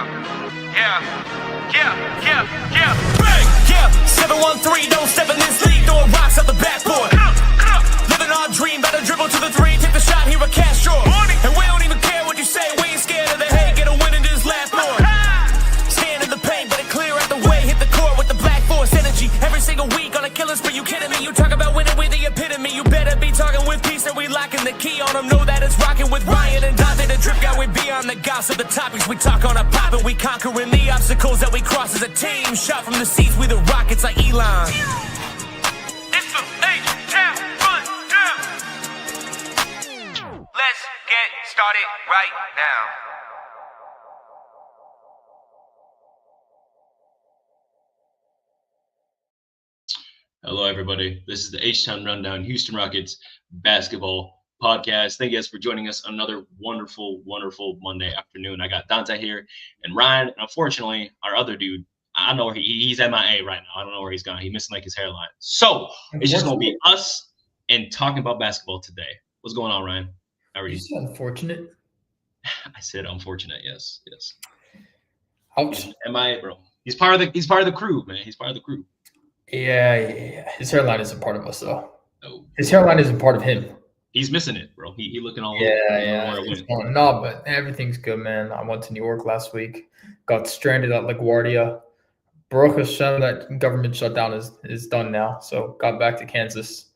Bang! Yeah, 713, don't step in this league, throwing rocks at the backboard. Living our dream, better dribble to the three, take the shot, here a cash draw. And we don't even care what you say, we ain't scared of the hate, get a win in this last more. Stand in the paint, better clear out the way, hit the court with the black force energy. Every single week on a killing spree, you kidding me? You talk about winning with the epitome, you better be talking with peace and we locking the key on them. Know that it's rocking with Ryan and Donte, the drip guy with beyond the gossip, the topics we talk on a pop and we conquering the obstacles that we cross as a team. Shot from the seats, we the Rockets like Elon. It's the H-Town run down. Let's get started right now. Hello, everybody. This is the H-Town Rundown Houston Rockets basketball podcast. Thank you guys for joining us on another wonderful, wonderful Monday afternoon. I got Donte here and Ryan. And unfortunately, our other dude, I don't know where he's MIA right now. I don't know where he's gone. He's missing like his hairline. So it's just going to be us and talking about basketball today. What's going on, Ryan? How are you? You said unfortunate. I said unfortunate. Yes. Ouch. MIA, bro. He's part of the crew, man. He's part of the crew. Yeah. His hairline isn't part of us, though. No. His hairline isn't part of him. He's missing it, bro. He looking all Yeah. No, but everything's good, man. I went to New York last week. Got stranded at LaGuardia. Baruch Hashem, that government shutdown is done now. So got back to Kansas.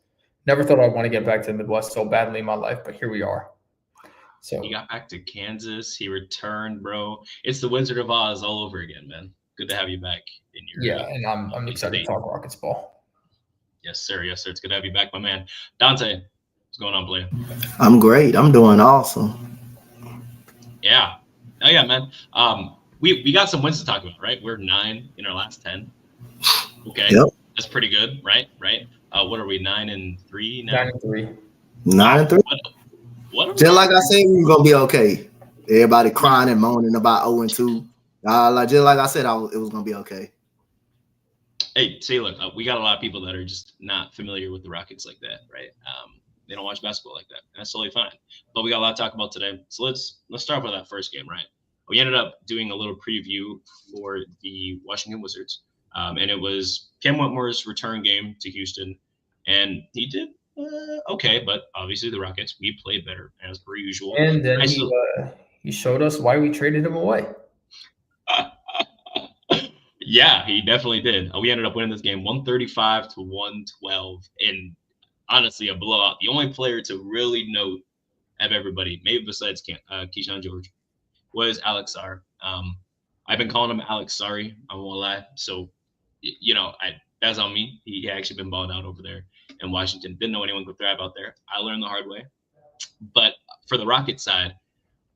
Never thought I'd want to get back to the Midwest so badly in my life, but here we are. So he got back to Kansas. He returned, bro. It's the Wizard of Oz all over again, man. Good to have you back in your and I'm excited to talk Rockets ball. Yes, sir. It's good to have you back, my man. Donte, what's going on, player? I'm great. I'm doing awesome. Yeah. Oh yeah, man. We got some wins to talk about, right? We're 9 in our last 10. Okay. Yep. That's pretty good, right? What are we, 9-3 now? 9-3. 9-3. What Just like I said, we were gonna be okay. Everybody crying and moaning about 0-2. Just like I said, it was gonna be okay. Hey, see, look, we got a lot of people that are just not familiar with the Rockets like that, right? They don't watch basketball like that. And that's totally fine. But we got a lot to talk about today. So let's start with that first game, right? We ended up doing a little preview for the Washington Wizards. And it was Cam Whitmore's return game to Houston. And he did okay, but obviously the Rockets, we played better as per usual. And then he showed us why we traded him away. Yeah, he definitely did. We ended up winning this game 135-112, and honestly, a blowout. The only player to really note of everybody, maybe besides Keyshawn George, was Alex Sarr. I've been calling him Alex Sorry. I won't lie. So, that's on me. He actually been balling out over there in Washington. Didn't know anyone could thrive out there. I learned the hard way. But for the Rockets side,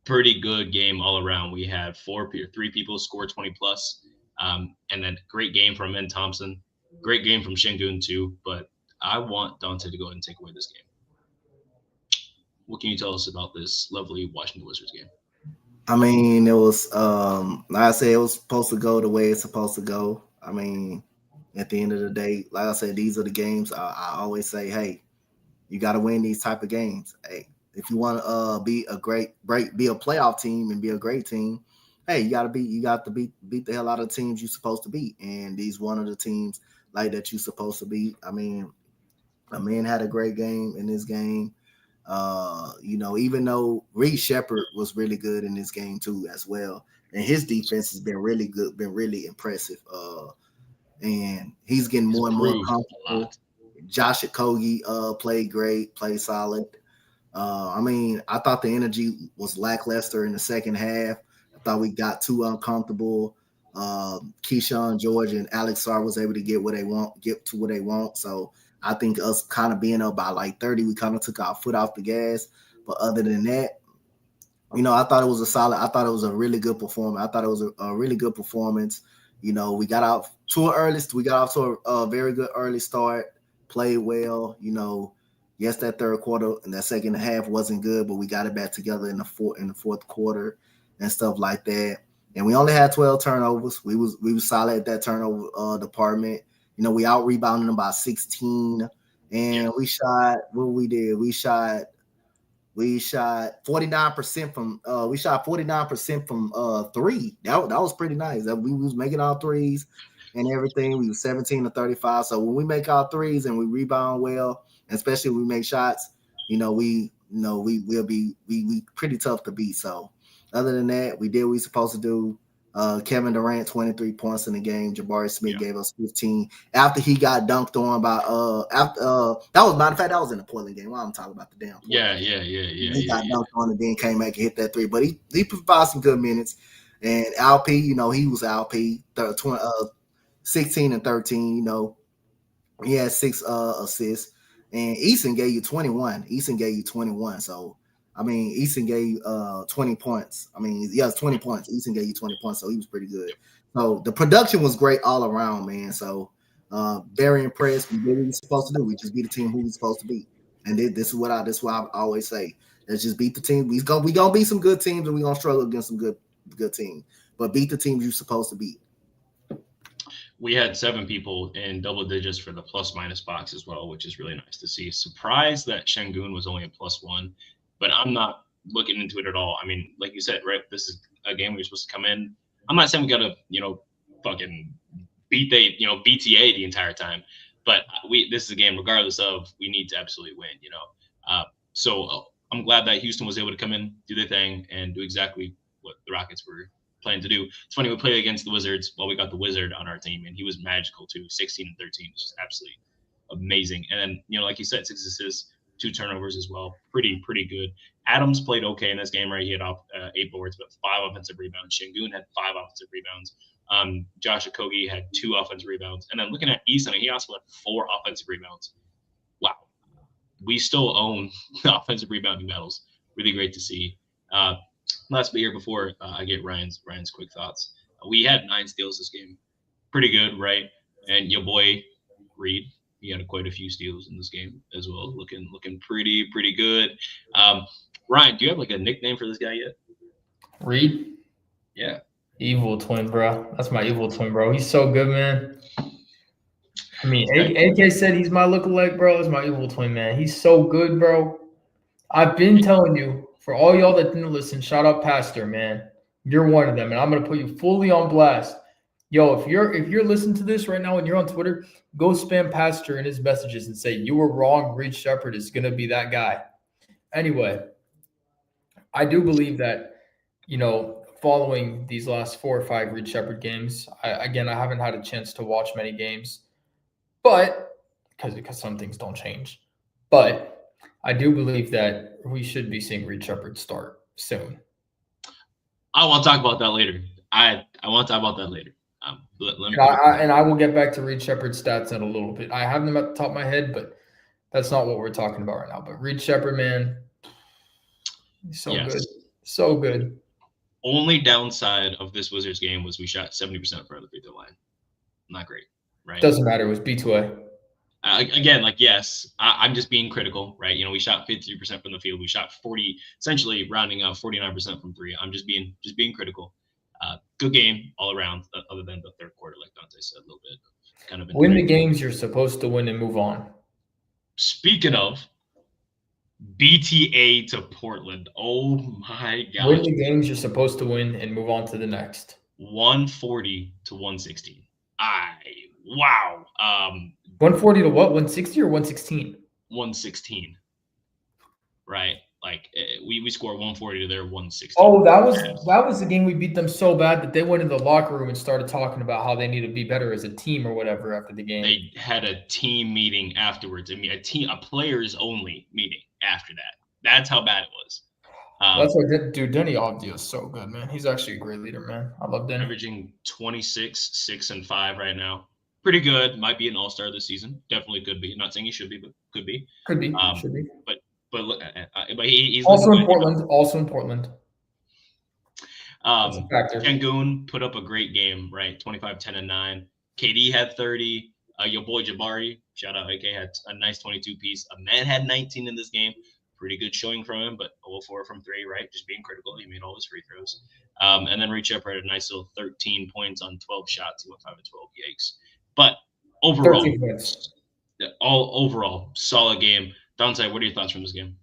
pretty good game all around. We had 3 people score 20 plus. And then great game from Ben Thompson. Great game from Şengün too. But I want Donte to go ahead and take away this game. What can you tell us about this lovely Washington Wizards game? I mean, it was like I said, it was supposed to go the way it's supposed to go. I mean, at the end of the day, like I said, these are the games. I always say, hey, you got to win these type of games. Hey, if you want to be a playoff team and be a great team, hey, you got to beat the hell out of the teams you're supposed to beat. And these one of the teams like that you're supposed to beat. I mean, a man had a great game in this game. Even though Reed Shepherd was really good in this game too as well. And his defense has been really good, been really impressive. And he's getting more and more comfortable. Josh Okogie played great, played solid. I thought the energy was lackluster in the second half. I thought we got too uncomfortable. Keyshawn George and Alex Sarr was able to get to what they want. So I think us kind of being up by like 30, we kind of took our foot off the gas. But other than that, I thought it was a really good performance. I thought it was a really good performance. We got off to a very good early start, played well. Yes, that third quarter and that second half wasn't good, but we got it back together in the fourth quarter and stuff like that. And we only had 12 turnovers. We was solid at that turnover department. We out rebounded them by 16, and we shot. What we did? We shot We shot 49% from three. That was pretty nice. We was making all threes and everything. We was 17 to 35. So when we make our threes and we rebound well, especially when we make shots, we will be pretty tough to beat. So other than that, we did what we supposed to do. Kevin Durant, 23 points in the game. Jabari Smith gave us 15 after he got dunked on by that was, matter of fact, that was in the Portland game. Why I'm talking about the damn Portland game. He got dunked on and then came back and hit that three. But he provided some good minutes. And LP, he was LP, 16 and 13, he had 6 assists. And Easton gave you 21. So Easton gave 20 points. 20 points. Easton gave you 20 points, so he was pretty good. So the production was great all around, man. So very impressed. We did what we were supposed to do. We just beat the team who we supposed to beat. And this is what I always say. Let's just beat the team. We gonna beat some good teams, and we're gonna struggle against some good teams. But beat the teams you're supposed to beat. We had 7 people in double digits for the plus-minus box as well, which is really nice to see. Surprised that Şengün was only a +1. But I'm not looking into it at all. Like you said, right? This is a game we're supposed to come in. I'm not saying we got to, fucking beat BTA the entire time. But this is a game, regardless of, we need to absolutely win, So I'm glad that Houston was able to come in, do their thing, and do exactly what the Rockets were planning to do. It's funny, we played against the Wizards. Well, we got the Wizard on our team, and he was magical too. 16 and 13, just absolutely amazing. And then, like you said, 6 assists. 2 turnovers as well. Pretty good. Adams played okay in this game, right? He had 8 boards, but 5 offensive rebounds. Şengün had 5 offensive rebounds. Josh Okogie had 2 offensive rebounds. And then looking at Easton, he also had 4 offensive rebounds. Wow. We still own the offensive rebounding medals. Really great to see. Last bit here before I get Ryan's quick thoughts. We had 9 steals this game. Pretty good, right? And your boy Reed, he had quite a few steals in this game as well, looking pretty good. Ryan, do you have like a nickname for this guy yet? Reed? Yeah. Evil twin, bro. That's my evil twin, bro. He's so good, man. AK said he's my lookalike, bro. That's my evil twin, man. He's so good, bro. I've been telling you, for all y'all that didn't listen, shout out Pastor, man. You're one of them, and I'm gonna put you fully on blast. Yo, if you're listening to this right now and you're on Twitter, go spam Pastor in his messages and say, you were wrong. Reed Sheppard is going to be that guy. Anyway, I do believe that, following these last 4 or 5 Reed Sheppard games, I haven't had a chance to watch many games, but because some things don't change. But I do believe that we should be seeing Reed Sheppard start soon. I want to talk about that later. I want to talk about that later. I will get back to Reed Sheppard's stats in a little bit. I have them at the top of my head, but that's not what we're talking about right now. But Reed Sheppard, man, he's so good. So good. Only downside of this Wizards game was we shot 70% for the free throw line. Not great, right? Doesn't matter. It was B2A. Again, yes, I'm just being critical, right? We shot 53% from the field. We shot 40, essentially rounding out 49% from 3. I'm just being critical. Good game all around, other than the third quarter, like Donte said, a little bit. Kind of win the games you're supposed to win and move on. Speaking of, BTA to Portland. Oh my God. Win the games you're supposed to win and move on to the next. 140 to 116. Wow. 140 to what? 160 or 116? 116. Right. Like we scored 140 to their 160. Oh, that was the game we beat them so bad that they went in the locker room and started talking about how they need to be better as a team or whatever after the game. They had a team meeting afterwards. A players only meeting after that. That's how bad it was. That's what, dude. Denny Avdia is so good, man. He's actually a great leader, man. I love Denny. Averaging 26, 6, and 5 right now. Pretty good. Might be an all-star this season. Definitely could be. Not saying he should be, but could be. Could be. Should be. But he's also in Portland. Also in Portland. Şengün put up a great game, right? 25, 10, and 9. KD had 30. Your boy Jabari, shout out AK, had a nice 22 piece. A man had 19 in this game. Pretty good showing from him, but 0-4 from 3, right? Just being critical. He made all his free throws. And then Reed Sheppard had a nice little 13 points on 12 shots. He went 5 of 12. Yikes. But overall, solid game. Donte, what are your thoughts from this game?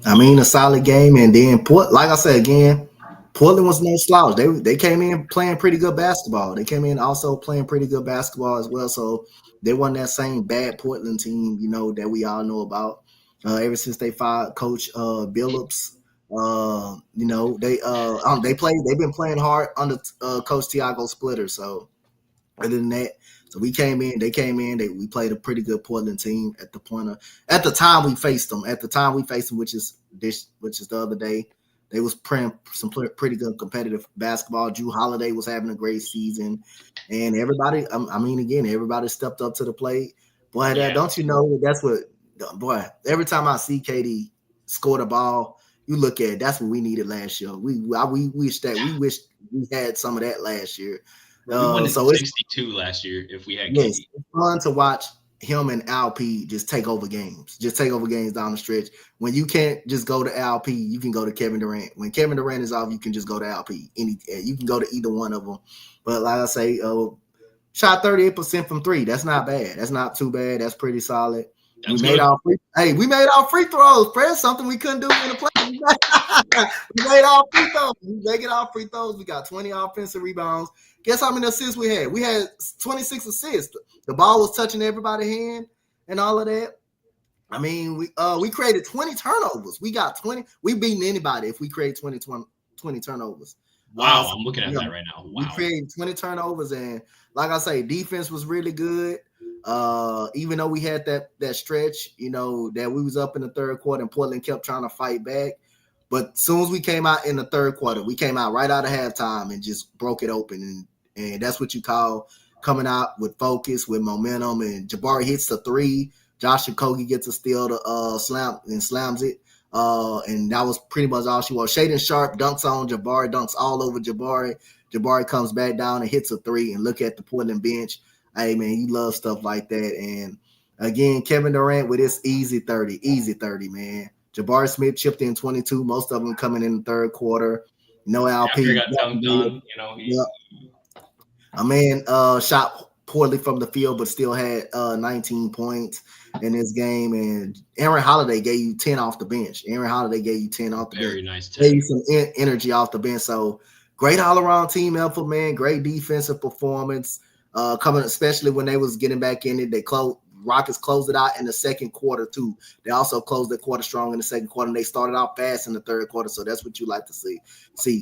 I mean, a solid game, and then like I said again, Portland was no slouch. They came in playing pretty good basketball. They came in also playing pretty good basketball as well. So they won that same bad Portland team, that we all know about. Ever since they fired Coach Billups, they've been playing hard under Coach Tiago Splitter. So other than that, so they came in, we played a pretty good Portland team at the time we faced them, which is the other day. They was playing some pretty good competitive basketball. Drew Holiday was having a great season, and everybody, everybody stepped up to the plate. Boy, don't you know that's what, boy, every time I see KD score the ball, you look at it, that's what we needed last year. We wish we had some of that last year. We won 62 last year if we had KD. Yes, it's fun to watch him and Alp just take over games down the stretch. When you can't just go to Alp, you can go to Kevin Durant. When Kevin Durant is off, you can just go to Alp. You can go to either one of them. But like I say, shot 38% from three. That's not bad. That's not too bad. That's pretty solid. We made our free throws, Press. Something we couldn't do in the play. We made our free throws. We making our free throws. We got 20 offensive rebounds. Guess how many assists we had? We had 26 assists. The ball was touching everybody's hand and all of that. I mean, we created 20 turnovers. We got 20. We beaten anybody if we create 20 turnovers. Wow, I'm looking at that right now. Wow. We created 20 turnovers, and like I say, defense was really good. Even though we had that stretch, that we was up in the third quarter and Portland kept trying to fight back. But as soon as we came out in the third quarter, we came out right out of halftime and just broke it open. And that's what you call coming out with focus, with momentum. And Jabari hits the three. Josh Okogie gets a steal to slams it. And that was pretty much all she was. Shaden Sharp dunks on Jabari, dunks all over Jabari. Jabari comes back down and hits a three. And look at the Portland bench. Hey, man, you love stuff like that. And, again, Kevin Durant with his easy 30, man. Jabari Smith chipped in 22, most of them coming in the third quarter. No LP. A man shot poorly from the field, but still had 19 points in this game. And Aaron Holiday gave you 10 off the bench. Very nice. Gave you some energy off the bench. So great all-around team effort, man. Great defensive performance. Coming, especially when they was getting back in it. Rockets closed it out in the second quarter too. They also closed the quarter strong in the second quarter, and they started out fast in the third quarter. So that's what you like to see.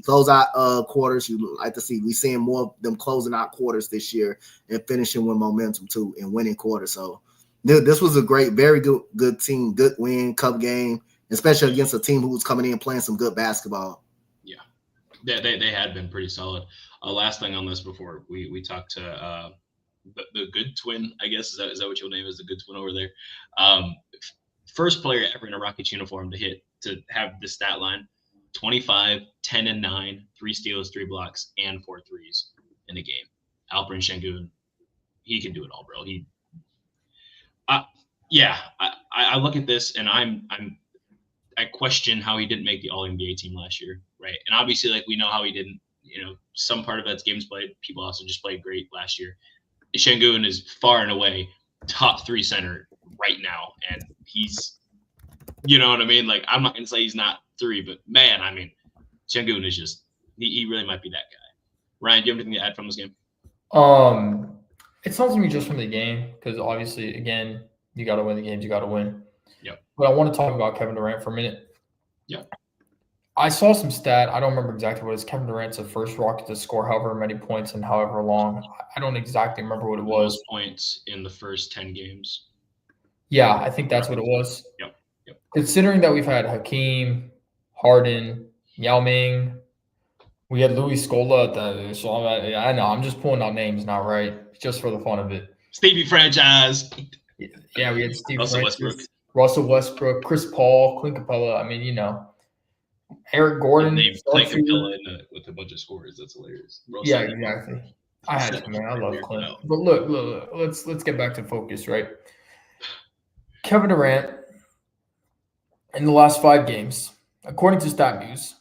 Close out quarters. You like to see. We seeing more of them closing out quarters this year and finishing with momentum too and winning quarters. So this was a very good team, good win, cup game, especially against a team who was coming in playing some good basketball. Yeah, they had been pretty solid. Last thing on this before we talk to the good twin, I guess, is that what your name is, the good twin over there? First player ever in a Rockets uniform to have the stat line: 25, 10 and 9, 3 steals, 3 blocks, and 4 threes in a game. Alperen Şengün, he can do it all, bro. I look at this and I question how he didn't make the All-NBA team last year, right? And obviously, like, we know how he didn't. Some part of that's games played. People also just played great last year. Şengün is far and away top 3 center right now, and he's, you know what I mean? Like, I'm not gonna say he's not 3, but man, I mean, Şengün is just he really might be that guy. Ryan, do you have anything to add from this game? It's not to me just from the game, because obviously, again, you got to win the games you got to win. Yep. But I want to talk about Kevin Durant for a minute. Yep. I saw some stat. I don't remember exactly what it is. Kevin Durant's the first Rocket to score however many points and however long. I don't exactly remember what it was. Most points in the first 10 games. Yeah, I think that's what it was. Yep. Considering that we've had Hakeem, Harden, Yao Ming, we had Louis Scola. So I know I'm just pulling out names now, right? Just for the fun of it. Stevie franchise. Yeah, we had Steve Russell Westbrook, Chris Paul, Clint Capella. I mean, Eric Gordon. They Clint Capella with a bunch of scores. That's hilarious. Yeah, exactly. I had to, man. I love Clint. But look. Let's get back to focus, right? Kevin Durant in the last 5 games, according to StatMuse,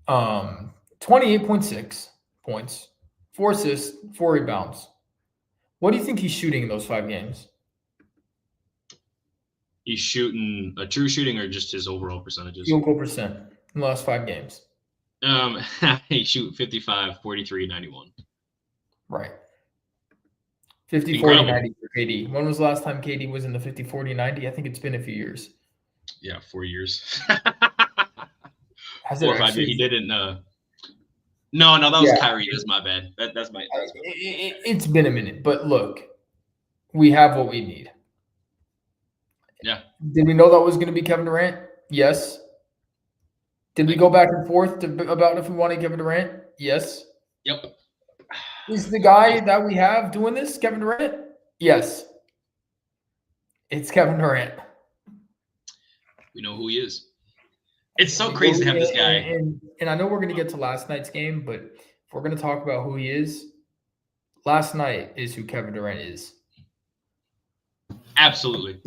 28.6 points, 4 assists, 4 rebounds. What do you think he's shooting in those 5 games? He's shooting a true shooting or just his overall percentages? Field goal percent in the last 5 games. He shoot 55, 43, 91. Right. 50, 40, Incredible. 90 for KD. When was the last time KD was in the 50, 40, 90? I think it's been a few years. Yeah, 4 years. Has 4 or 5 years. He didn't. No, that was Kyrie. That's my bad. That's my. It's been a minute, but look, we have what we need. Yeah. Did we know that was going to be Kevin Durant? Yes. Did we go back and forth about if we wanted Kevin Durant? Yes. Yep. Is the guy that we have doing this Kevin Durant? Yes. It's Kevin Durant. We know who he is. It's so crazy to have this guy. And I know we're going to get to last night's game, but if we're going to talk about who he is, last night is who Kevin Durant is. Absolutely.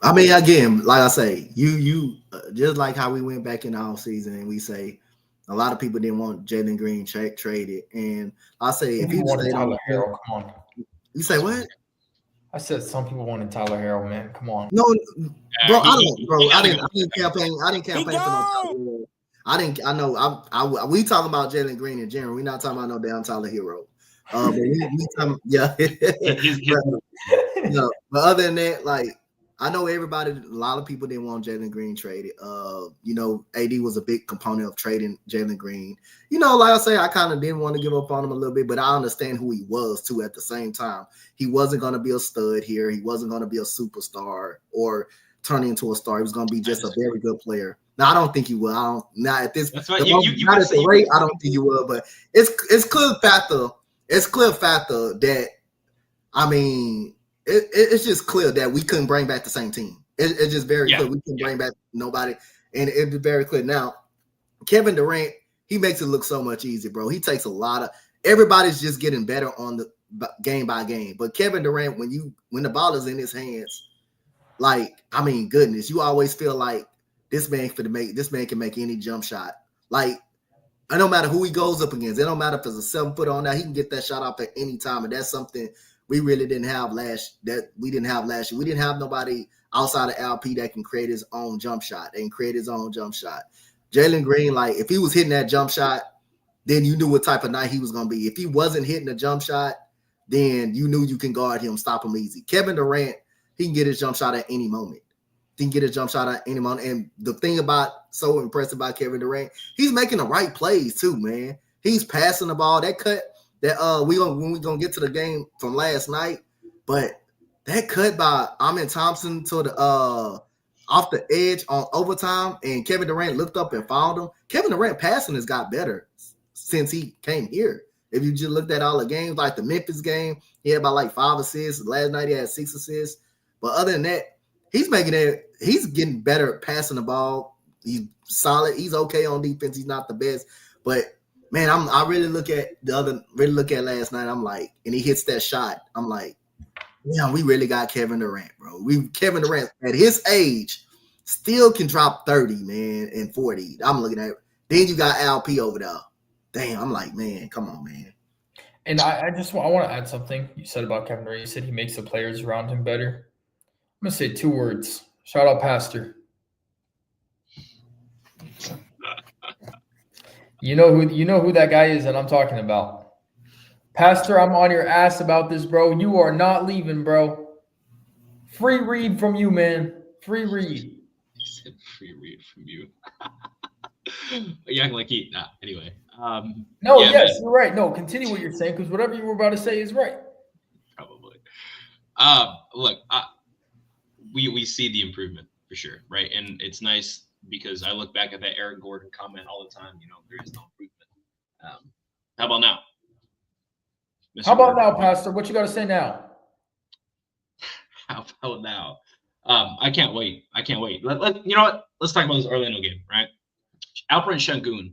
I mean, again, like I say, you just like how we went back in the offseason and we say a lot of people didn't want Jalen Green traded. And I say, if you wanted Tyler Herro, come on. You say what? I said some people wanted Tyler Herro, man. Come on. No, bro, I didn't campaign for no Tyler Herro. We talking about Jalen Green in general. We're not talking about no damn Tyler Herro. But we talking, yeah. But other than that, like, I know a lot of people didn't want Jalen Green traded. AD was a big component of trading Jalen Green. Like I say, I kind of didn't want to give up on him a little bit, but I understand who he was too at the same time. He wasn't going to be a stud here. He wasn't going to be a superstar or turn into a star. He was going to be just a very good player. Now, I don't think he will. I don't think he will, but it's clear factor. It's clear factor that, I mean, it's just clear that we couldn't bring back the same team. It's just very clear. We couldn't bring back nobody. And it's very clear. Now, Kevin Durant, he makes it look so much easier, bro. He takes a lot of – everybody's just getting better on the game by game. But Kevin Durant, when the ball is in his hands, like, I mean, goodness, you always feel like this man can make any jump shot. Like, it don't matter who he goes up against. It don't matter if it's a 7-footer on that. He can get that shot off at any time. And that's something – we really didn't have last year. We didn't have nobody outside of LP that can create his own jump shot and create his own jump shot. Jalen Green, like, if he was hitting that jump shot, then you knew what type of night he was going to be. If he wasn't hitting a jump shot, then you knew you can guard him, stop him easy. Kevin Durant, he can get his jump shot at any moment. And the thing so impressive about Kevin Durant, he's making the right plays too, man. He's passing the ball. That cut when we gonna get to the game from last night, but that cut by Amin Thompson to the off the edge on overtime, and Kevin Durant looked up and found him. Kevin Durant passing has got better since he came here. If you just looked at all the games, like the Memphis game, he had about like 5 assists. Last night he had 6 assists. But other than that, he's getting better at passing the ball. He's solid. He's okay on defense. He's not the best, but man, I really look at last night. I'm like, and he hits that shot. I'm like, yeah, we really got Kevin Durant, bro. Kevin Durant at his age still can drop 30, man, and 40. I'm looking at it. Then you got LP over there. Damn, I'm like, man, come on, man. And I want to add something you said about Kevin Durant. You said he makes the players around him better. I'm gonna say 2 words. Shout out, Pastor. You know who that guy is that I'm talking about. Pastor, I'm on your ass about this, bro. You are not leaving, bro. Free read from you, man. Free read. He said free read from you. You acting like he. Nah. Anyway. Yes, you're right. No, continue what you're saying because whatever you were about to say is right. Probably. Look, we see the improvement for sure, right? And it's nice because I look back at that Eric Gordon comment all the time. There is no improvement. How about now? How about now, Pastor? What you got to say now? How about now? I can't wait. You know what? Let's talk about this Orlando game, right? Alperen Sengun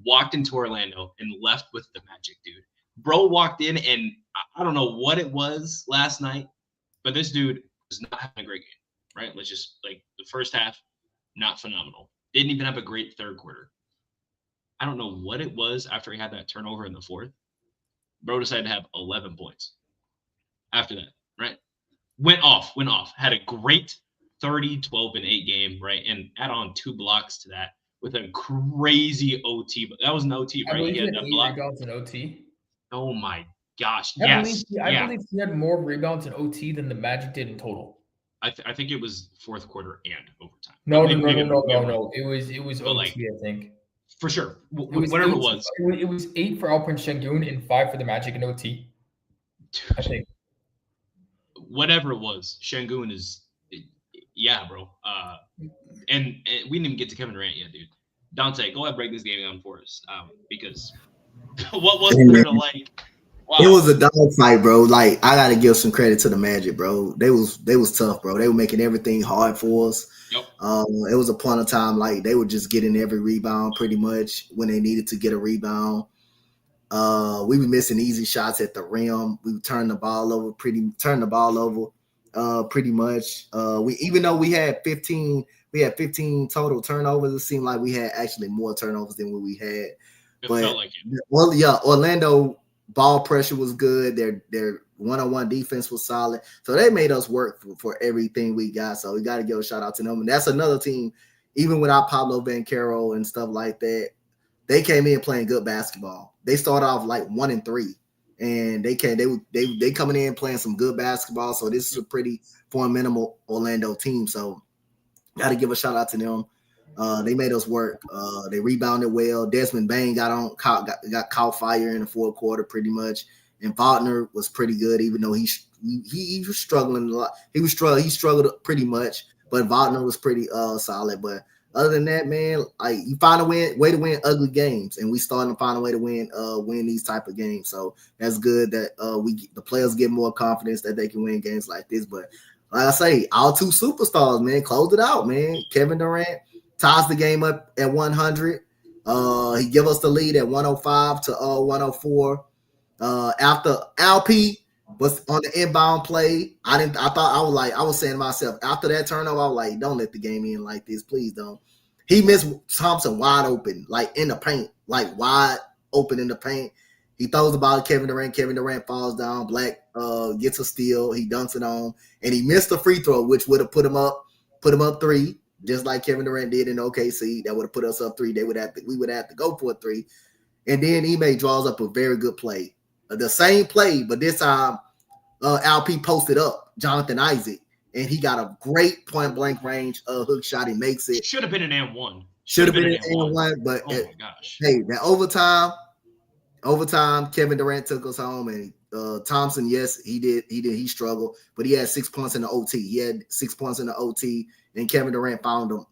walked into Orlando and left with the magic, dude. Bro walked in, and I don't know what it was last night, but this dude was not having a great game, right? Let's just, like, the first half, not phenomenal. Didn't even have a great third quarter. I don't know what it was after he had that turnover in the fourth. Bro decided to have 11 points after that, right? Went off, had a great 30, 12, and 8 game, right? And add on 2 blocks to that with a crazy OT. But that was an OT, I right? believe He he had had that 8 block. rebounds in OT. Oh my gosh. I believe Yes. I Yeah. believe he had more rebounds in OT than the Magic did in total. I think it was fourth quarter and overtime. No. Maybe It was But, like, OT, I think. for sure. It was Whatever 8, it was. it was 8 for Alperen Şengün and 5 for the Magic in OT. I think. Whatever it was, Şengün is, yeah, bro. And we didn't even get to Kevin Durant yet, dude. Donte, go ahead, break this game down for us, because what was there to like? Wow. It was a dog fight, bro. Like, I gotta give some credit to the Magic, bro. They was tough, bro. They were making everything hard for us. Yep. It was a point of time, like they were just getting every rebound pretty much when they needed to get a rebound. We were missing easy shots at the rim. We turned the ball over pretty much. Even though we had 15 total turnovers, it seemed like we had actually more turnovers than what we had. It felt like it. Well, yeah, Orlando ball pressure was good. Their one-on-one defense was solid. So they made us work for everything we got. So we got to give a shout out to them. And that's another team, even without Pablo Banchero and stuff like that, they came in playing good basketball. They started off like 1-3, and they coming in playing some good basketball. So this is a pretty formidable Orlando team. So got to give a shout out to them. They made us work. They rebounded well. Desmond Bain got caught fire in the fourth quarter pretty much. And Wagner was pretty good, even though he was struggling a lot. He struggled pretty much, but Wagner was pretty solid. But other than that, man, like you find a way to win ugly games, and we starting to find a way to win these type of games. So that's good that the players get more confidence that they can win games like this. But like I say, our 2 superstars, man, closed it out, man. Kevin Durant ties the game up at 100. He give us the lead at 105 to 104. After LP was on the inbound play, I was saying to myself, after that turnover, I was like, don't let the game end like this, please don't. He missed Thompson wide open, like in the paint, like wide open in the paint. He throws the ball to Kevin Durant. Kevin Durant falls down. Black gets a steal. He dunks it on, and he missed the free throw, which would have put him up 3, just like Kevin Durant did in OKC. That would have put us up 3. We would have to go for a 3, and then Ime draws up a very good play. The same play, but this time LP posted up Jonathan Isaac, and he got a great point blank range hook shot. He makes it. Should have been an and-1. Should have been an and-1, but oh my gosh. Hey, that overtime, Kevin Durant took us home, and Thompson, yes, he did. He struggled, but he had 6 points in the OT. He had 6 points in the OT, and Kevin Durant found him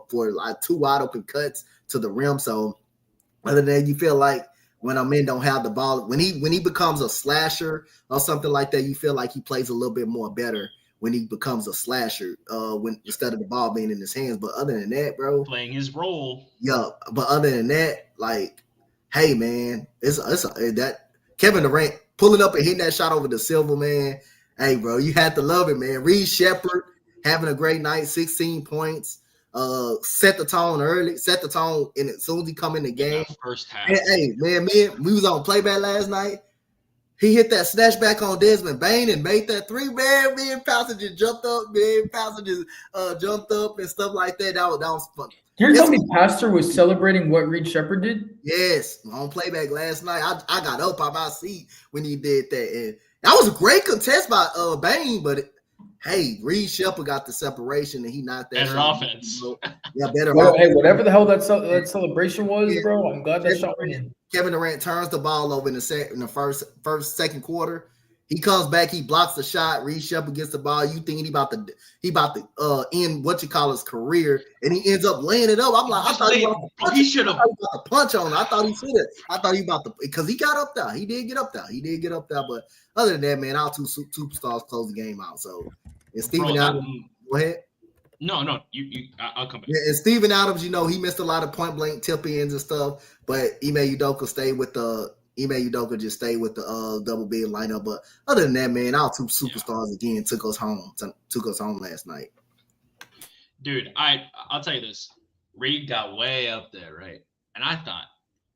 for like 2 wide open cuts to the rim. So other than that, you feel like when a man don't have the ball, when he becomes a slasher or something like that, you feel like he plays a little bit more better when he becomes a slasher, when instead of the ball being in his hands. But other than that, bro, playing his role. Yeah, but other than that, like, hey man, that Kevin Durant pulling up and hitting that shot over the Silver, man. Hey, bro, you had to love it, man. Reed Shepherd having a great night, 16 points. Set the tone early, set the tone, and as soon as he come in the game, first half. Hey, man, we was on playback last night. He hit that snatch back on Desmond Bain and made that 3, man. Me and Passenger jumped up, jumped up and stuff like that. That was fun. You're telling me Pastor was celebrating what Reed Shepherd did? Yes, on playback last night. I got up out my seat when he did that, and that was a great contest by Bain, but hey, Reed Shepherd got the separation, and he knocked that better shot. Offense. Yeah, better well, offense. Hey, whatever the hell that celebration was, bro, I'm glad that shot went in. Kevin Durant turns the ball over in the second quarter. He comes back, he blocks the shot. Reed Shepherd gets the ball. You think he about to end his career, and he ends up laying it up. I'm like, I thought he should have punch on it. I thought he should have. I thought he about to, because he got up there. He did get up there. But other than that, man, our 2 superstars closed the game out. So, and Steven Adams, go ahead. No, I'll come back. Yeah, and Steven Adams, he missed a lot of point blank tip ins and stuff, but Ime Udoka just stayed with the double big lineup. But other than that, man, our 2 superstars again took us home last night. Dude, I'll tell you this. Reed got way up there, right? And I thought,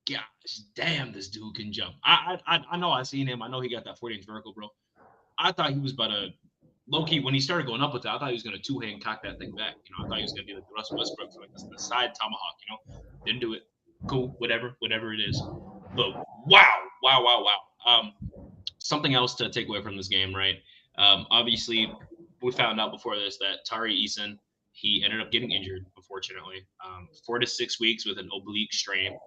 gosh, damn, this dude can jump. I know I seen him. I know he got that 40-inch vertical, bro. I thought he was about to low-key, when he started going up with it, I thought he was going to two-hand cock that thing back. I thought he was going to do like the Russell Westbrook for like the side tomahawk. Didn't do it. Cool, whatever it is. But wow. Something else to take away from this game, right? Obviously, we found out before this that Tari Eason, he ended up getting injured, unfortunately. 4 to 6 weeks with an oblique strain.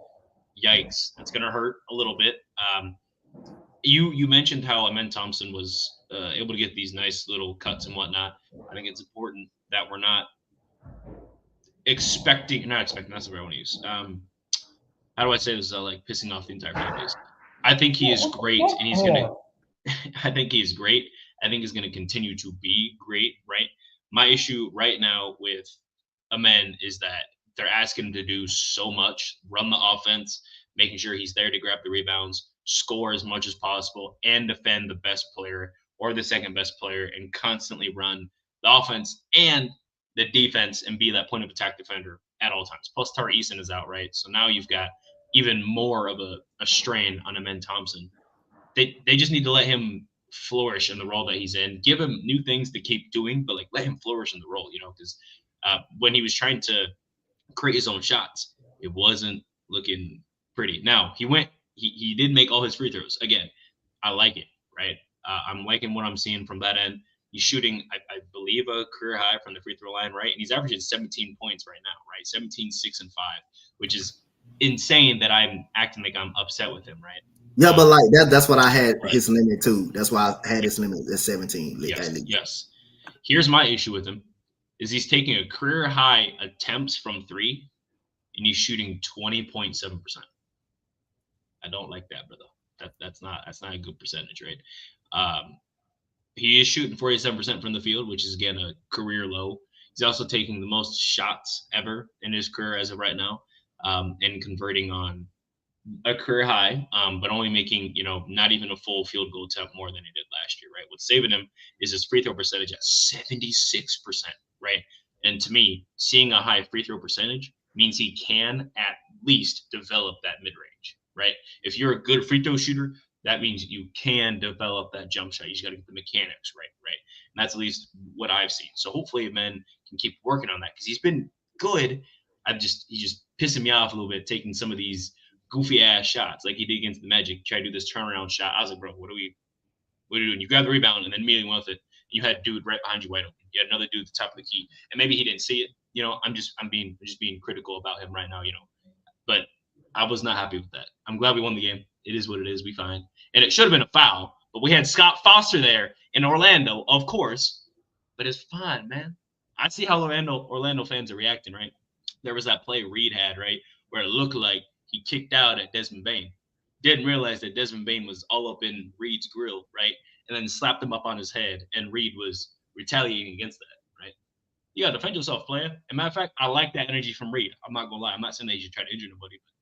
Yikes, that's going to hurt a little bit. You mentioned how Amen Thompson was able to get these nice little cuts and whatnot. I think it's important that we're not expecting, that's the word I want to use. How do I say this without like pissing off the entire fan base? I think he is great, and he's going to I think he's great. I think he's going to continue to be great, right? My issue right now with Amen is that they're asking him to do so much, run the offense, making sure he's there to grab the rebounds, score as much as possible, and defend the best player or the second best player, and constantly run the offense and the defense and be that point of attack defender at all times. Plus, Tari Eason is out, right? So now you've got even more of a strain on Amen Thompson. They just need to let him flourish in the role that he's in. Give him new things to keep doing, but like let him flourish in the role, because when he was trying to create his own shots, it wasn't looking pretty. Now he did make all his free throws. Again, I like it, right? I'm liking what I'm seeing from that end. He's shooting, I believe, a career high from the free throw line, right? And he's averaging 17 points right now, right? 17, 6, and 5, which is insane that I'm acting like I'm upset with him, right? Yeah, but like that's what I had his limit too. That's why I had his limit at 17. Yes. Here's my issue with him is he's taking a career high attempts from 3 and he's shooting 20.7%. I don't like that, brother. That's not a good percentage, right? He is shooting 47% from the field, which is again a career low. He's also taking the most shots ever in his career as of right now, and converting on a career high, but only making, not even a full field goal attempt more than he did last year, right? What's saving him is his free throw percentage at 76%, right? And to me, seeing a high free throw percentage means he can at least develop that mid-range, right? If you're a good free throw shooter, that means you can develop that jump shot. You just got to get the mechanics right? And that's at least what I've seen. So hopefully men can keep working on that because he's been good. He's just pissing me off a little bit, taking some of these goofy ass shots like he did against the Magic. Try to do this turnaround shot. I was like, bro, what are you doing? You grab the rebound and then immediately went with it. You had a dude right behind you wide open. You had another dude at the top of the key, and maybe he didn't see it. I'm just being critical about him right now. But I was not happy with that. I'm glad we won the game. It is what it is. We fine, and it should have been a foul, but we had Scott Foster there in Orlando, of course. But it's fine, man. I see how Orlando fans are reacting, right? There was that play Reed had, right, where it looked like he kicked out at Desmond Bane. Didn't realize that Desmond Bane was all up in Reed's grill, right? And then slapped him up on his head, and Reed was retaliating against that, right? You got to defend yourself, player. As a matter of fact, I like that energy from Reed. I'm not going to lie. I'm not saying that you should try to injure nobody. But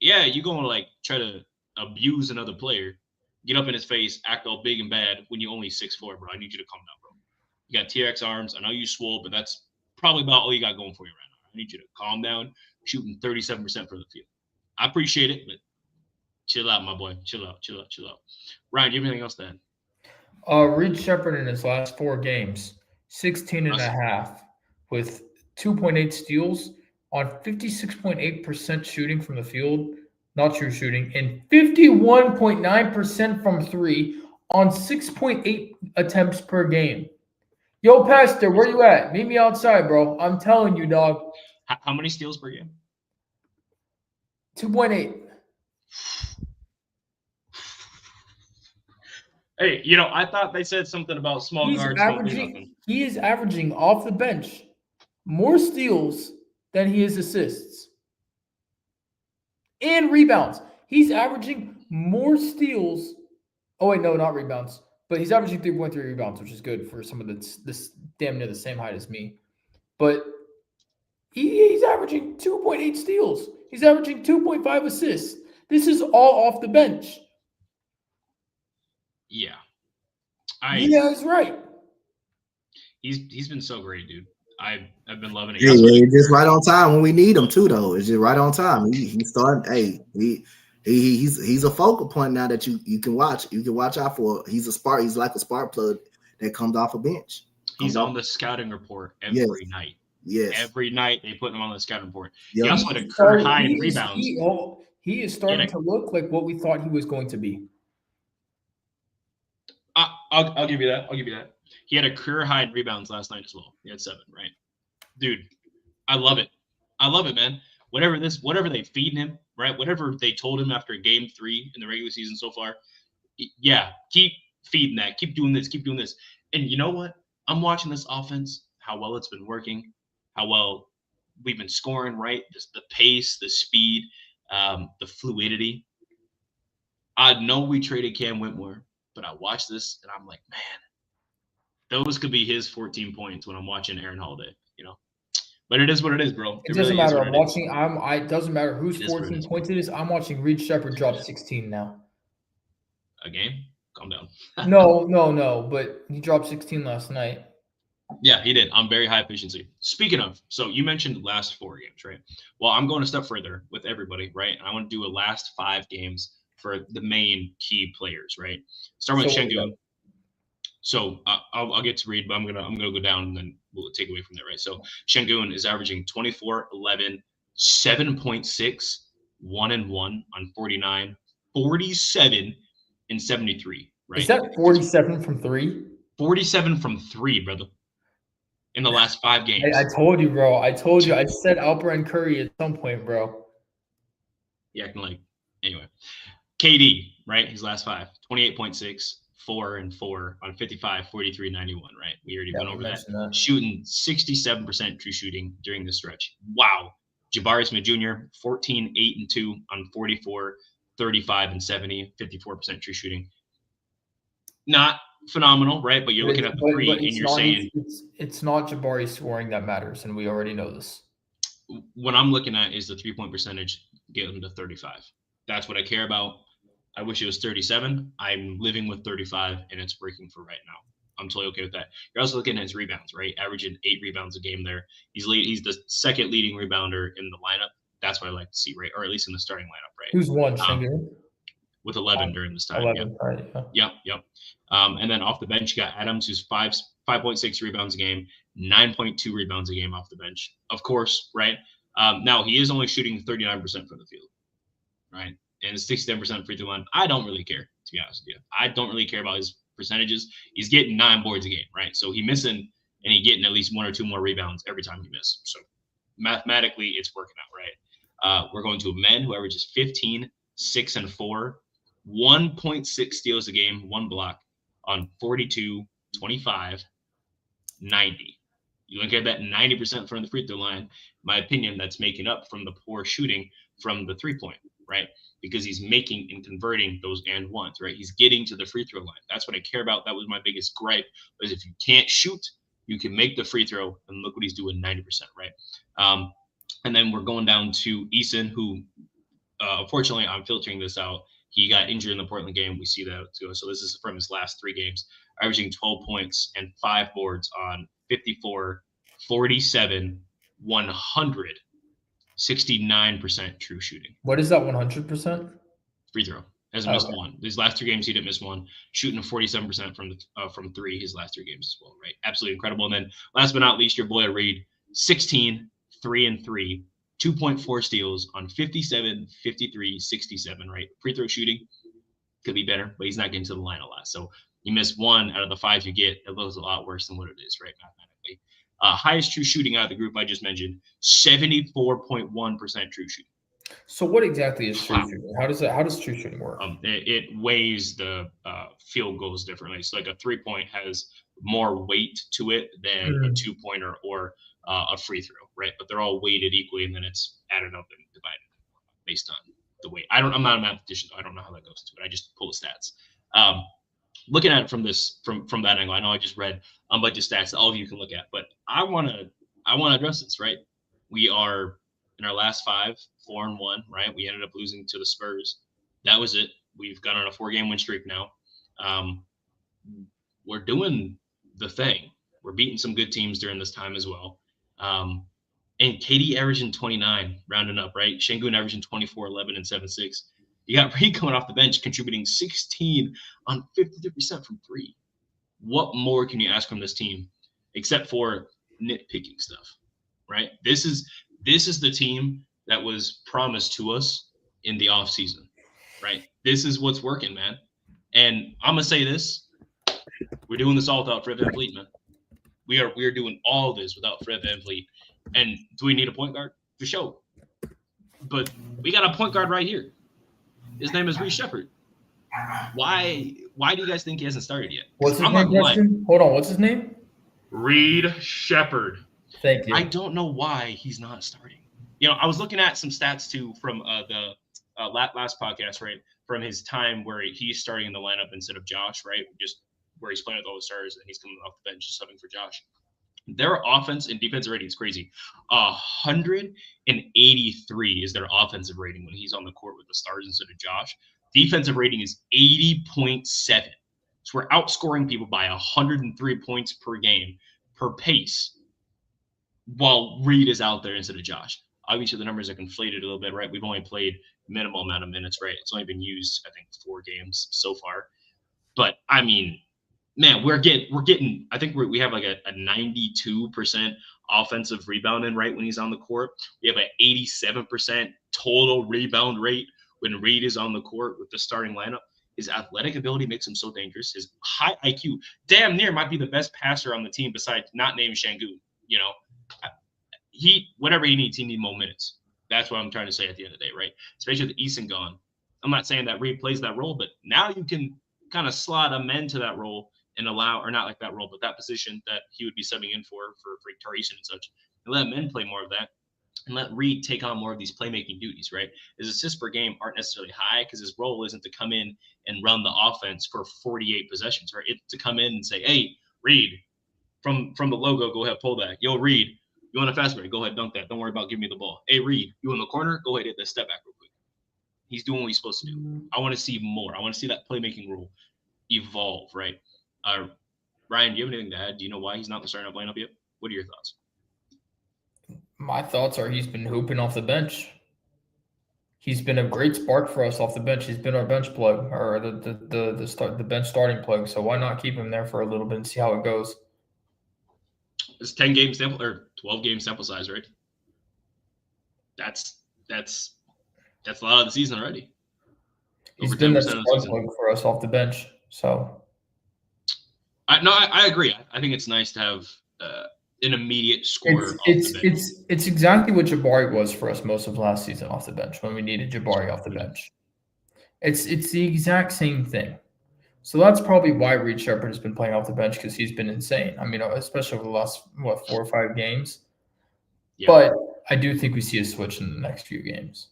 yeah, you're going to, try to abuse another player, get up in his face, act all big and bad when you're only 6'4", bro. I need you to calm down, bro. You got TRX arms. I know you swole, but that's probably about all you got going for you right now. I need you to calm down, shooting 37% from the field. I appreciate it, but chill out, my boy. Chill out. Ryan, do you have anything else to add? Reed Shepherd in his last 4 games, 16 and a half with 2.8 steals on 56.8% shooting from the field, not true shooting, and 51.9% from 3 on 6.8 attempts per game. Yo, Pastor, where you at? Meet me outside, bro. I'm telling you, dog. How many steals per game? 2.8. Hey, I thought they said something about small guards. He is averaging off the bench more steals than he is assists and rebounds. He's averaging more steals. Oh, wait, no, not rebounds. But he's averaging 3.3 rebounds, which is good for someone that's this damn near the same height as me. But he's averaging 2.8 steals. He's averaging 2.5 assists. This is all off the bench. Yeah. Yeah, he's right. He's been so great, dude. I've been loving it. Yeah, it's just right on time when we need him too, though. It's just right on time. He's starting. Hey, he's a focal point now that you can watch. You can watch out for. He's a spark. He's like a spark plug that comes off a bench. He's on the scouting report every night. Yes. Every night they put him on the scouting report. Yep. He also had a career high in rebounds. He is starting to look like what we thought he was going to be. I'll give you that. I'll give you that. He had a career high in rebounds last night as well. He had 7, right? Dude, I love it. I love it, man. Whatever they feed him, right? Whatever they told him after game 3 in the regular season so far, yeah, keep feeding that. Keep doing this. Keep doing this. And you know what? I'm watching this offense, how well it's been working, how well we've been scoring, right? The pace, the speed, the fluidity. I know we traded Cam Whitmore, but I watch this and I'm like, man, those could be his 14 points when I'm watching Aaron Holiday, you know. But it is what it is, bro. It doesn't matter. I'm watching. It doesn't matter whose 14 points it is. I'm watching Reed Shepherd drop 16 now. A game? Calm down. No. But he dropped 16 last night. Yeah, he did. On very high efficiency. Speaking of, so you mentioned the last 4 games, right? Well, I'm going a step further with everybody, right? And I want to do a last 5 games for the main key players, right? Starting with Şengün. So I'll get to Reed, but I'm gonna go down and then we'll take away from there, right? So Şengün is averaging 24, 11, 7.6, 1-1 on 49, 47, and 73, right? Is that 47 from 3? 47 from 3, brother. In the last 5 games. I told you, bro. I told you. I said Alperen Curry at some point, bro. Yeah, anyway. KD, right? His last 5, 28.6, 4 and 4 on 55, 43, 91, right? We already went over that. Shooting 67% true shooting during this stretch. Wow. Jabari Smith Jr., 14, 8 and 2 on 44, 35 and 70, 54% true shooting. Not phenomenal, right? But you're looking at the 3 and you're saying it's not Jabari scoring that matters, and we already know this. What I'm looking at is the 3-point percentage, get them to 35. That's what I care about. I wish it was 37. I'm living with 35, and it's working for right now. I'm totally okay with that. You're also looking at his rebounds, right? Averaging 8 rebounds a game there. He's the second leading rebounder in the lineup. That's what I like to see, right? Or at least in the starting lineup, right? Who's won, Şengün? With 11 during this time. 11, right? Yeah. Yep. And then off the bench, you got Adams, who's 5.6 rebounds a game, 9.2 rebounds a game off the bench. Of course, right? Now, he is only shooting 39% from the field, right? And 67% free throw line. I don't really care, to be honest with you. I don't really care about his percentages. He's getting 9 boards a game, right? So he's missing and he's getting at least 1 or 2 more rebounds every time he misses. So mathematically, it's working out, right? We're going to a men who averages 15, 6 and 4, 1.6 steals a game, 1 block on 42, 25, 90. You look at that 90% from the free throw line. In my opinion, that's making up from the poor shooting from the 3-point, right? Because he's making and converting those and ones, right? He's getting to the free throw line. That's what I care about. That was my biggest gripe, was if you can't shoot, you can make the free throw, and look what he's doing, 90%, right? And then we're going down to Eason, who, unfortunately, I'm filtering this out. He got injured in the Portland game. We see that too. So this is from his last 3 games, averaging 12 points and 5 boards on 54, 47, 100, 69% true shooting. What is that 100%? Free throw. Hasn't missed 1. These last 3 games, he didn't miss 1. Shooting 47% from 3 his last 3 games as well, right? Absolutely incredible. And then last but not least, your boy Reed, 16, 3 and 3, 2.4 steals on 57, 53, 67, right? Free throw shooting could be better, but he's not getting to the line a lot. So you miss 1 out of the 5 you get. It looks a lot worse than what it is, right? Mathematically. Highest true shooting out of the group I just mentioned, 74.1% true shooting. So what exactly is true shooting? How does true shooting work? It weighs the field goals differently. So like a 3-point has more weight to it than a 2-pointer or a free throw, right? But they're all weighted equally, and then it's added up and divided based on the weight. I'm not a mathematician, so I don't know how that goes to it. I just pull the stats. Looking at it from that angle, I know I just read a bunch of stats that all of you can look at, but I want to address this, right? We are in our last 5, 4-1, right? We ended up losing to the Spurs. That was it. We've gone on a 4-game win streak now. We're doing the thing. We're beating some good teams during this time as well. And KD averaging 29, rounding up, right? Şengün averaging 24, 11, and 7-6. You got Reed coming off the bench, contributing 16 on 53% from 3. what more can you ask from this team except for nitpicking stuff, right? This is the team that was promised to us in the offseason, right? This is what's working, man. And I'm gonna say this: we're doing this all without Fred VanVleet, man. We are doing all this without Fred VanVleet. And do we need a point guard? For sure. But we got a point guard right here. His name is Reed Shepherd. Why do you guys think he hasn't started yet? What's his name, Preston? Hold on, what's his name? Reed Shepherd. Thank you. I don't know why he's not starting. I was looking at some stats too from the last podcast, right? From his time where he's starting in the lineup instead of Josh, right? Just where he's playing with all the stars and he's coming off the bench subbing for Josh. Their offense and defensive rating is crazy. 183 is their offensive rating when he's on the court with the stars instead of Josh. Defensive rating is 80.7. So we're outscoring people by 103 points per game per pace while Reed is out there instead of Josh. Obviously, the numbers are conflated a little bit, right? We've only played minimal amount of minutes, right? It's only been used, I think, 4 games so far. But, I mean, man, we're getting. I think we have like a 92% offensive rebounding right when he's on the court. We have an 87% total rebound rate when Reed is on the court with the starting lineup. His athletic ability makes him so dangerous. His high IQ damn near might be the best passer on the team besides not named Şengün. Whatever he needs more minutes. That's what I'm trying to say at the end of the day, right? Especially with Eason gone. I'm not saying that Reed plays that role, but now you can kind of slot a men to that role and allow, or not like that role, but that position that he would be subbing in for Tari Eason and such, and let men play more of that, and let Reed take on more of these playmaking duties, right? His assists per game aren't necessarily high because his role isn't to come in and run the offense for 48 possessions, right? It's to come in and say, hey, Reed, from the logo, go ahead, pull that. Yo, Reed, you want a fast break? Go ahead, dunk that. Don't worry about giving me the ball. Hey, Reed, you in the corner? Go ahead, hit that step back real quick. He's doing what he's supposed to do. I want to see more. I want to see that playmaking role evolve, right? Ryan, do you have anything to add? Do you know why he's not in the starting lineup yet? What are your thoughts? My thoughts are he's been hooping off the bench. He's been a great spark for us off the bench. He's been our bench plug, or the bench starting plug. So why not keep him there for a little bit and see how it goes? It's 10 game sample or 12 game sample size, right? That's a lot of the season already. He's been the spark plug for us off the bench. So I agree. I think it's nice to have an immediate scorer. It's exactly what Jabari was for us most of last season off the bench when we needed Jabari off the bench. It's the exact same thing. So that's probably why Reed Shepherd has been playing off the bench, because he's been insane. I mean, especially over the last 4 or 5 games. Yeah. But I do think we see a switch in the next few games.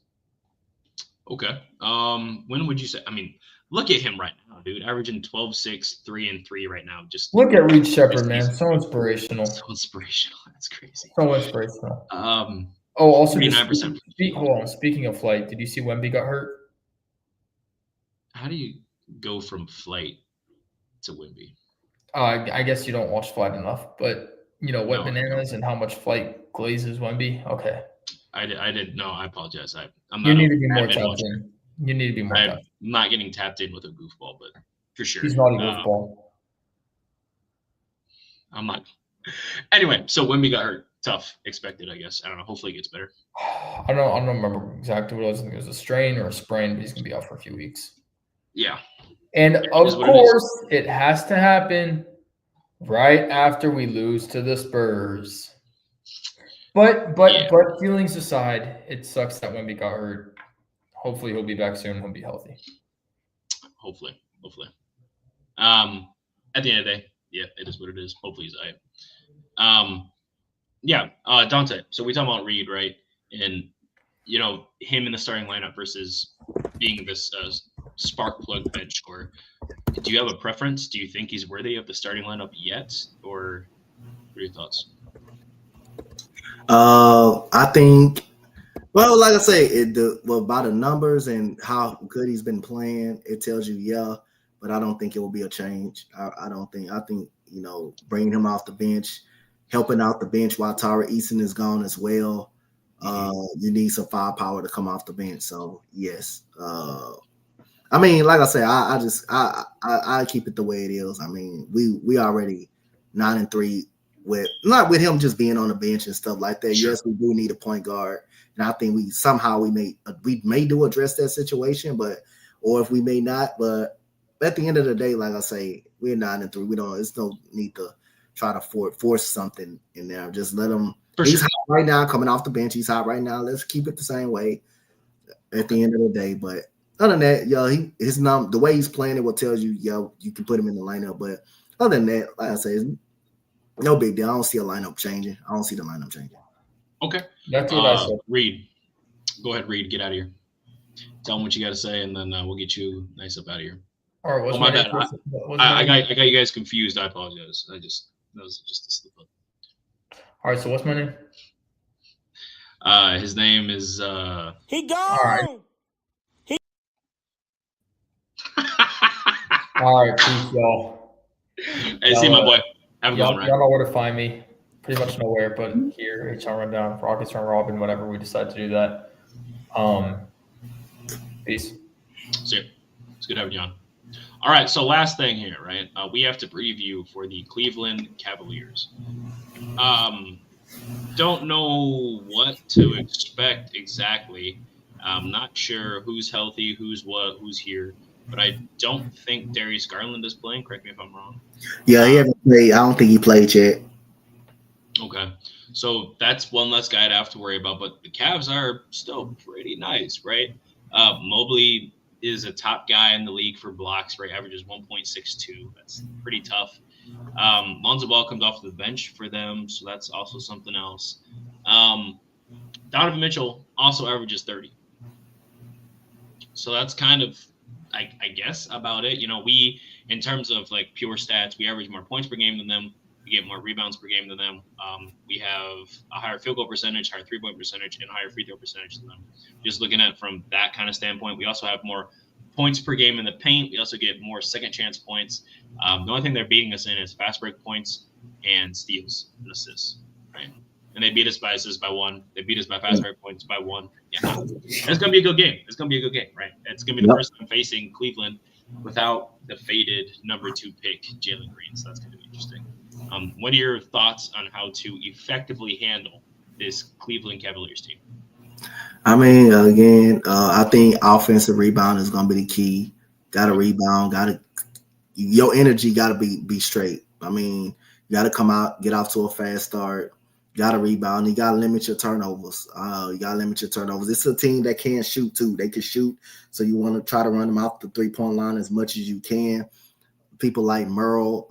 Okay. When would you say? I mean, look at him right now, dude. Averaging 12, 6, 3, and 3 right now. Just look at Reed Shepherd, man. So inspirational. So inspirational. That's crazy. So inspirational. Also 39%. Hold on. Speaking of flight, did you see Wemby got hurt? How do you go from flight to Wemby? I guess you don't watch Flight enough, but Wet Bananas and how much Flight glazes Wemby. Okay. I did. No, I apologize. I'm not. You need to be more tapped in. You need to be more tapped in. I'm not getting tapped in with a goofball, but for sure. He's not a goofball. I'm not. Anyway, so Wemby got hurt. Tough. Expected, I guess. I don't know. Hopefully it gets better. I don't remember exactly what it was. I think it was a strain or a sprain, but he's going to be out for a few weeks. Yeah. And of course, it has to happen right after we lose to the Spurs. But feelings aside, it sucks that Wemby got hurt. Hopefully he'll be back soon. He'll be healthy. Hopefully. At the end of the day, yeah, it is what it is. Hopefully he's all right. Donte. So we talk about Reed, right? And him in the starting lineup versus being this spark plug bench scorer. Do you have a preference? Do you think he's worthy of the starting lineup yet, or what are your thoughts? I think, well, like I say, by the numbers and how good he's been playing, it tells you, yeah, but I don't think it will be a change. I think, bringing him off the bench, helping out the bench while Tari Eason is gone as well. You need some firepower to come off the bench. So, yes. I mean, like I said, I keep it the way it is. I mean, we already 9-3 with not with him just being on the bench and stuff like that. Sure. Yes, we do need a point guard, and I think we may do address that situation, or if we may not. But at the end of the day, like I say, we're 9-3. We don't. It's no need to try to force something in there. Just let him. He's hot right now, coming off the bench. He's hot right now. Let's keep it the same way. At the end of the day, but other than that, the way he's playing it will tell you, you can put him in the lineup. But other than that, like I said, no big deal. I don't see a lineup changing. I don't see the lineup changing. Okay. That's what I said. Reed, go ahead, Reed. Get out of here. Tell them what you got to say, and then we'll get you nice up out of here. All right. My bad. I got you guys confused. I apologize. That was just a slip up. All right. So what's my name? His name is He gone. All right. All right, peace, y'all. Hey, see my boy. Have a good one, right? Y'all know where to find me. Pretty much nowhere, but here, HR Rundown, Rockets Run Robin, whenever we decide to do that. Peace. See you. It's good having you on. All right, so last thing here, right? We have to preview for the Cleveland Cavaliers. Don't know what to expect exactly. I'm not sure who's healthy, who's here. But I don't think Darius Garland is playing. Correct me if I'm wrong. Yeah, he hasn't played. I don't think he played yet. Okay. So that's one less guy to have to worry about. But the Cavs are still pretty nice, right? Mobley is a top guy in the league for blocks, right? Averages 1.62. That's pretty tough. Lonzo Ball comes off the bench for them, so that's also something else. Donovan Mitchell also averages 30. So that's kind of, I guess, about it. We, in terms of like pure stats, we average more points per game than them. We get more rebounds per game than them. We have a higher field goal percentage, higher three-point percentage, and a higher free throw percentage than them. Just looking at it from that kind of standpoint, we also have more points per game in the paint. We also get more second chance points. The only thing they're beating us in is fast break points and steals and assists, right? And they beat us by assists by 1. They beat us by fast break points by 1. Yeah, it's gonna be a good game. It's gonna be a good game, right? It's gonna be the first time facing Cleveland without the faded number 2 pick, Jalen Green. So that's gonna be interesting. What are your thoughts on how to effectively handle this Cleveland Cavaliers team? I mean, again, I think offensive rebound is going to be the key. Got to rebound. Your energy got to be straight. I mean, you got to come out, get off to a fast start. Got to rebound. You got to limit your turnovers. It's a team that can shoot too. They can shoot, so you want to try to run them off the 3-point line as much as you can. People like Merle.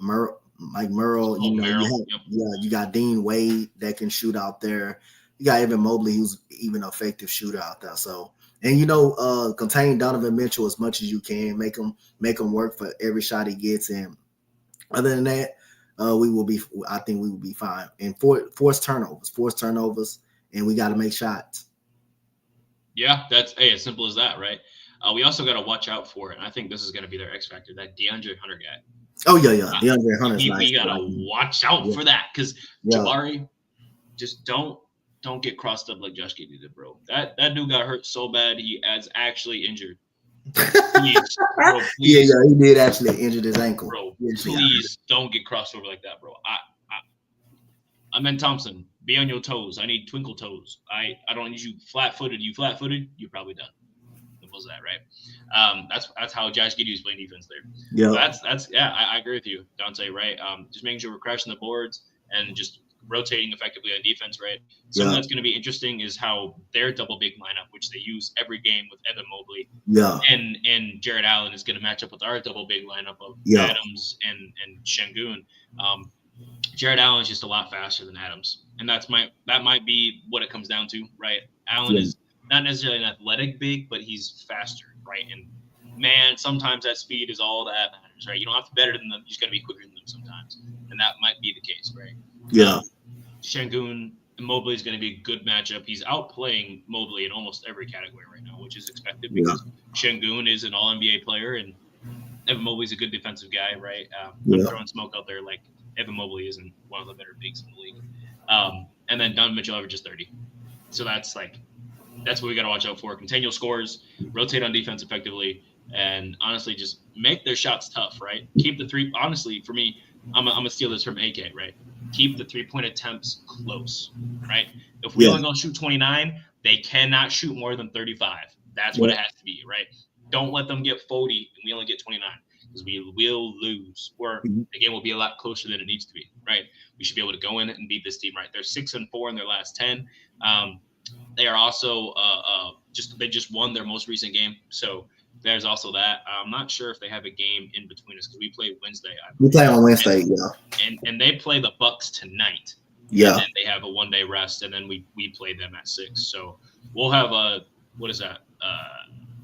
You got Dean Wade that can shoot out there. You got Evan Mobley, who's even an effective shooter out there. So, and contain Donovan Mitchell as much as you can. Make him work for every shot he gets. And other than that, I think we will be fine. And force turnovers, and we got to make shots. Yeah, that's as simple as that, right? We also got to watch out for it. And I think this is going to be their X factor, that DeAndre Hunter guy. Oh yeah. DeAndre Hunter's nice. We gotta watch out for that because Jabari, just don't get crossed up like Josh Giddey did, bro. That dude got hurt so bad he is actually injured. Please, bro, please. Yeah, he did actually injure his ankle. Bro, please don't get crossed over like that, bro. I'm in Thompson. Be on your toes. I need twinkle toes. I don't need you flat-footed. You flat-footed, you're probably done. Was that right? That's how Josh Giddey was playing defense there. Yeah, so I agree with you, Donte. Right, just making sure we're crashing the boards and just rotating effectively on defense. Right. Something that's going to be interesting is how their double big lineup, which they use every game with Evan Mobley, and Jared Allen, is going to match up with our double big lineup of Adams and Şengün. Jared Allen is just a lot faster than Adams, and that might be what it comes down to. Right, Allen is not necessarily an athletic big, but he's faster, right? And man, sometimes that speed is all that matters, right? You don't have to be better than them; you just got to be quicker than them sometimes, and that might be the case, right? Yeah. Şengün and Mobley is going to be a good matchup. He's outplaying Mobley in almost every category right now, which is expected because Şengün is an All-NBA player and Evan Mobley's a good defensive guy, right? I'm throwing smoke out there like Evan Mobley isn't one of the better bigs in the league. And then Donovan Mitchell averages 30. So that's what we got to watch out for. Continual scores, rotate on defense effectively, and honestly, just make their shots tough, right? Keep the three. Honestly, for me, I'm gonna steal this from AK, right? Keep the 3-point attempts close, right? If we only gonna shoot 29, they cannot shoot more than 35. That's what it has to be, right? Don't let them get 40 and we only get 29 because we will lose, or the game will be a lot closer than it needs to be, right? We should be able to go in and beat this team, right? They're 6-4 in their last 10. They are also they just won their most recent game, so there's also that. I'm not sure if they have a game in between us because we play Wednesday. We play on Wednesday, and they play the Bucks tonight. Yeah. And then they have a 1-day rest, and then we play them at 6. So we'll have a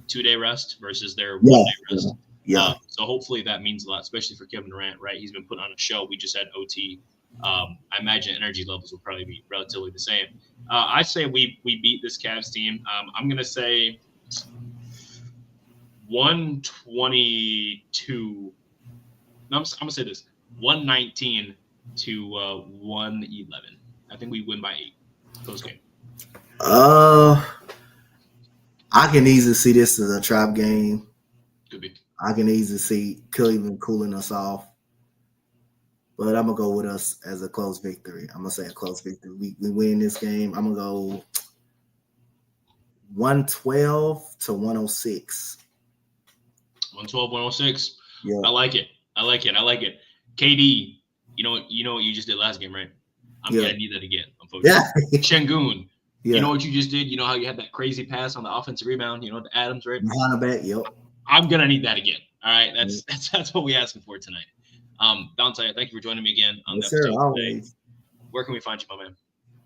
2-day rest versus their 1-day rest. Yeah. So hopefully that means a lot, especially for Kevin Durant, right? He's been put on a show. We just had OT. I imagine energy levels will probably be relatively the same. I say we beat this Cavs team. I'm gonna say 122. No, I'm gonna say this: 119 to 111. I think we win by 8. Close game. I can easily see this as a trap game. Could be. I can easily see Cleveland cooling us off. But I'm going to go with us as a close victory. I'm going to say a close victory. We win this game. I'm going to go 112 to 106. 112, 106. Yeah. I like it. KD, you know what you just did last game, right? I'm going to need that again. Yeah. Shengun. Yeah. You know what you just did? You know how you had that crazy pass on the offensive rebound? You know, the Adams, right? Behind the back, yep. I'm going to need that again. All right. That's what we're asking for tonight. Donte, thank you for joining me again on the episode today. Where can we find you, my man?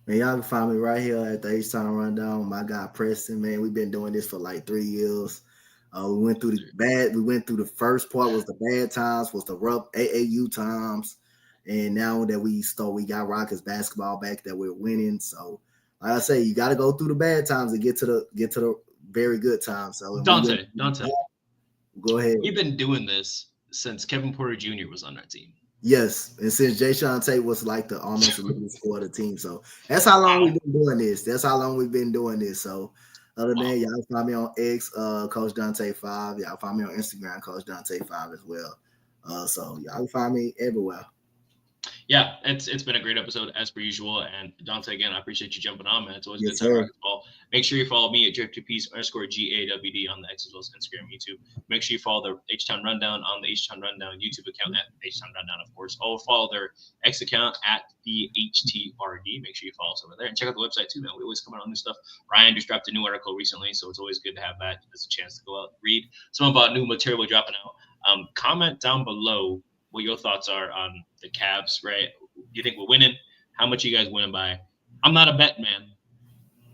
Man, y'all can find me right here at the H-Town Rundown. My guy Preston, man, we've been doing this for like 3 years. We went through the first part was the bad times, was the rough AAU times, and now that we got Rockets basketball back that we're winning. So, like I say, you got to go through the bad times to get to the very good times. So, Donte, go ahead. We've been doing this since Kevin Porter Jr. was on our team. Yes, and since Jay Sean Tate was like the almost elite score of the team. So that's how long we've been doing this. So other than that, y'all can find me on X, Coach Donte 5. Y'all find me on Instagram, Coach Donte 5 as well. So y'all can find me everywhere. Yeah, it's been a great episode as per usual. And Donte, again, I appreciate you jumping on, man. It's always good to talk basketball. Make sure you follow me at @JFTPs_GAWD on the X as well as Instagram, YouTube. Make sure you follow the H-Town Rundown on the H-Town Rundown YouTube account at H-Town Rundown, of course. Or follow their X account at the HTRD. Make sure you follow us over there and check out the website too, man. We always come out on new stuff. Ryan just dropped a new article recently, so it's always good to have that as a chance to go out and read some about new material we're dropping out. Comment down below what your thoughts are on the Cavs, right? Do you think we're winning? How much are you guys winning by? I'm not a bet man,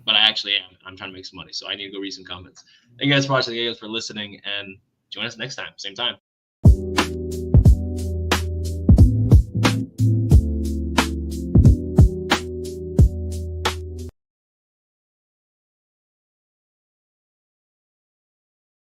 but I actually am. I'm trying to make some money, so I need to go read some comments. Thank you guys for watching. Thank you guys for listening, and join us next time, same time.